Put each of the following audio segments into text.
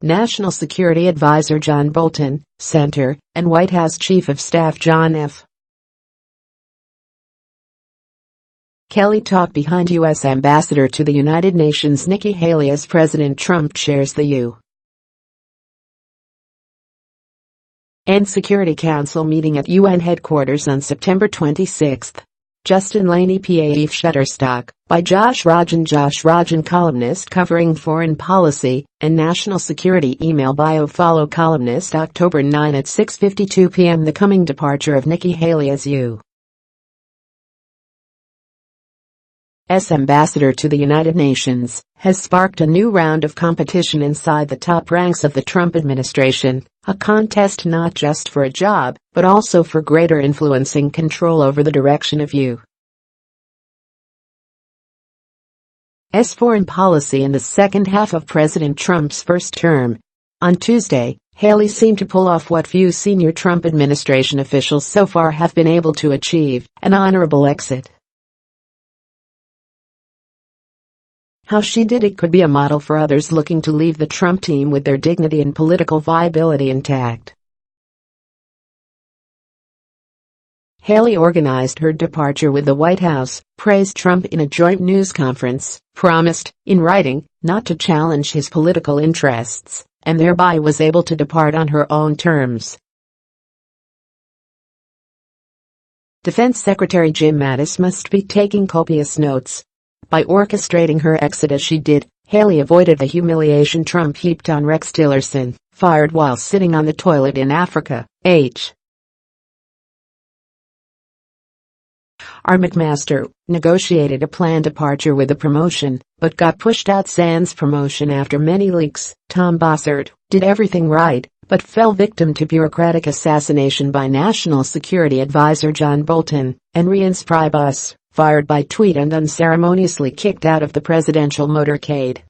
National Security Advisor John Bolton, Center, and White House Chief of Staff John F. Kelly talk behind U.S. Ambassador to the United Nations Nikki Haley as President Trump chairs the UN Security Council meeting at UN headquarters on September 26. Justin Laney PAF Shutterstock, by Josh Rajan. Josh Rajan, columnist covering foreign policy and national security. Email bio follow columnist October 9 at 6:52 p.m. The coming departure of Nikki Haley as U.S. Ambassador to the United Nations has sparked a new round of competition inside the top ranks of the Trump administration, a contest not just for a job, but also for greater influencing control over the direction of U.S. foreign policy in the second half of President Trump's first term. On Tuesday, Haley seemed to pull off what few senior Trump administration officials so far have been able to achieve: an honorable exit. How she did it could be a model for others looking to leave the Trump team with their dignity and political viability intact. Haley organized her departure with the White House, praised Trump in a joint news conference, promised, in writing, not to challenge his political interests, and thereby was able to depart on her own terms. Defense Secretary Jim Mattis must be taking copious notes. By orchestrating her exit as she did, Haley avoided the humiliation Trump heaped on Rex Tillerson, fired while sitting on the toilet in Africa. R. McMaster negotiated a planned departure with a promotion, but got pushed out sans promotion after many leaks. Tom Bossert did everything right, but fell victim to bureaucratic assassination by National Security Advisor John Bolton, and Reince Priebus, fired by tweet and unceremoniously kicked out of the presidential motorcade.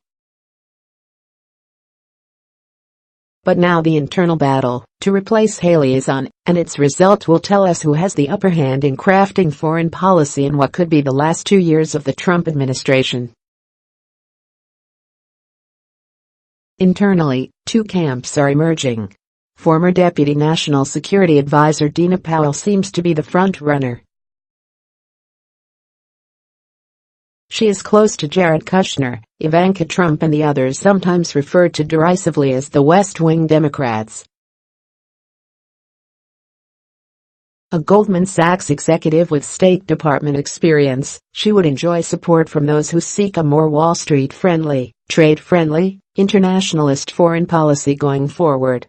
But now the internal battle to replace Haley is on, and its result will tell us who has the upper hand in crafting foreign policy in what could be the last 2 years of the Trump administration. Internally, two camps are emerging. Former Deputy National Security Advisor Dina Powell seems to be the front-runner. She is close to Jared Kushner, Ivanka Trump and the others sometimes referred to derisively as the West Wing Democrats. A Goldman Sachs executive with State Department experience, she would enjoy support from those who seek a more Wall Street-friendly, trade-friendly, internationalist foreign policy going forward.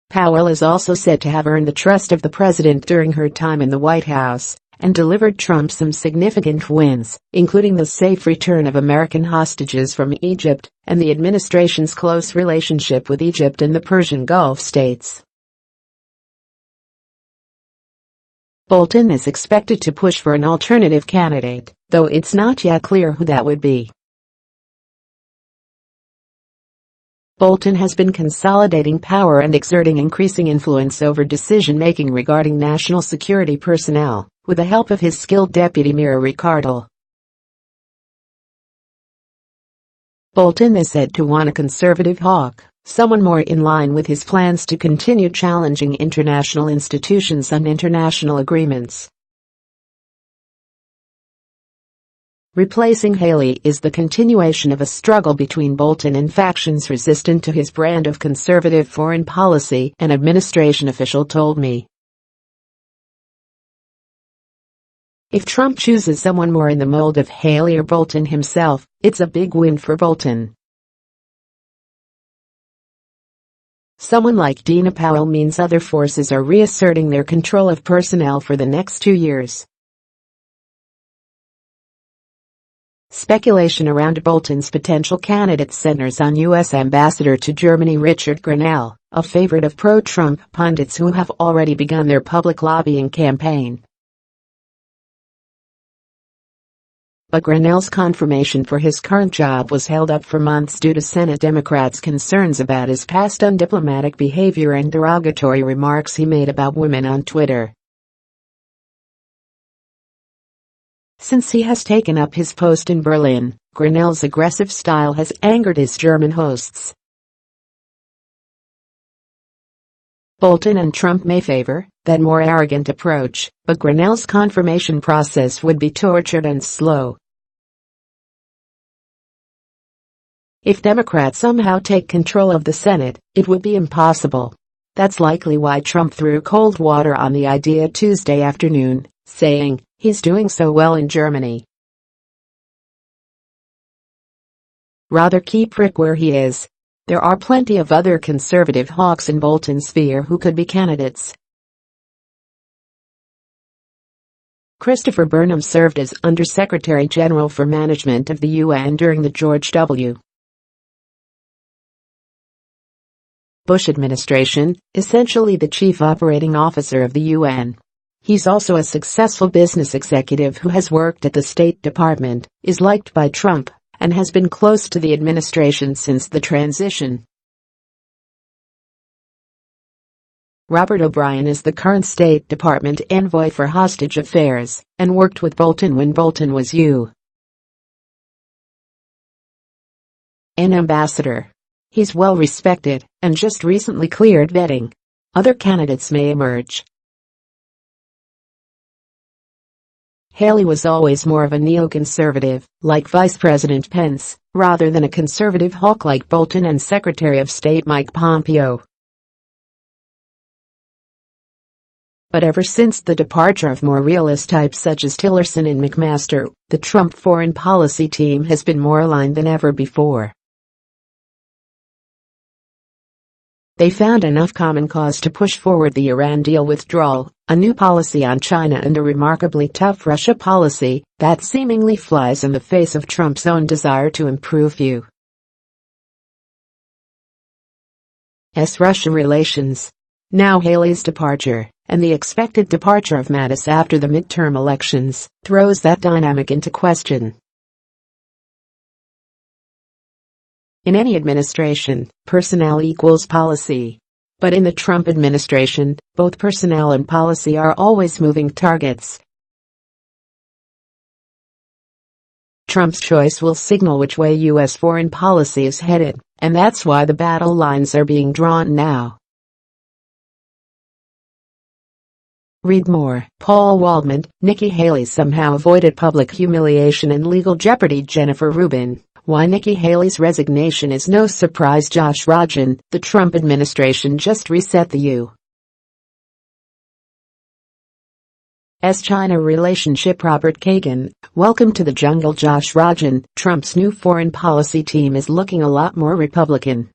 Powell is also said to have earned the trust of the president during her time in the White House, and delivered Trump some significant wins, including the safe return of American hostages from Egypt, and the administration's close relationship with Egypt and the Persian Gulf states. Bolton is expected to push for an alternative candidate, though it's not yet clear who that would be. Bolton has been consolidating power and exerting increasing influence over decision-making regarding national security personnel, with the help of his skilled deputy Mira Ricardel. Bolton is said to want a conservative hawk, someone more in line with his plans to continue challenging international institutions and international agreements. Replacing Haley is the continuation of a struggle between Bolton and factions resistant to his brand of conservative foreign policy, an administration official told me. If Trump chooses someone more in the mold of Haley or Bolton himself, it's a big win for Bolton. Someone like Dina Powell means other forces are reasserting their control of personnel for the next 2 years. Speculation around Bolton's potential candidate centers on U.S. Ambassador to Germany Richard Grenell, a favorite of pro-Trump pundits who have already begun their public lobbying campaign. But Grenell's confirmation for his current job was held up for months due to Senate Democrats' concerns about his past undiplomatic behavior and derogatory remarks he made about women on Twitter. Since he has taken up his post in Berlin, Grenell's aggressive style has angered his German hosts. Bolton and Trump may favor that more arrogant approach, but Grenell's confirmation process would be tortured and slow. If Democrats somehow take control of the Senate, it would be impossible. That's likely why Trump threw cold water on the idea Tuesday afternoon, saying, "He's doing so well in Germany. Rather keep Rick where he is." There are plenty of other conservative hawks in Bolton's sphere who could be candidates. Christopher Burnham served as Undersecretary General for Management of the UN during the George W. Bush administration, essentially the chief operating officer of the UN. He's also a successful business executive who has worked at the State Department, is liked by Trump, and has been close to the administration since the transition. Robert O'Brien is the current State Department envoy for hostage affairs, and worked with Bolton when Bolton was UN ambassador. He's well respected, and just recently cleared vetting. Other candidates may emerge. Haley was always more of a neoconservative, like Vice President Pence, rather than a conservative hawk like Bolton and Secretary of State Mike Pompeo. But ever since the departure of more realist types such as Tillerson and McMaster, the Trump foreign policy team has been more aligned than ever before. They found enough common cause to push forward the Iran deal withdrawal, a new policy on China and a remarkably tough Russia policy that seemingly flies in the face of Trump's own desire to improve U.S.-Russia relations. Now Haley's departure, and the expected departure of Mattis after the midterm elections, throws that dynamic into question. In any administration, personnel equals policy. But in the Trump administration, both personnel and policy are always moving targets. Trump's choice will signal which way U.S. foreign policy is headed, and that's why the battle lines are being drawn now. Read more. Paul Waldman, Nikki Haley somehow avoided public humiliation and legal jeopardy. Jennifer Rubin. Why Nikki Haley's resignation is no surprise. Josh Rajan. The Trump administration just reset the U.S.-China relationship. Robert Kagan. Welcome to the jungle. Josh Rajan. Trump's new foreign policy team is looking a lot more Republican.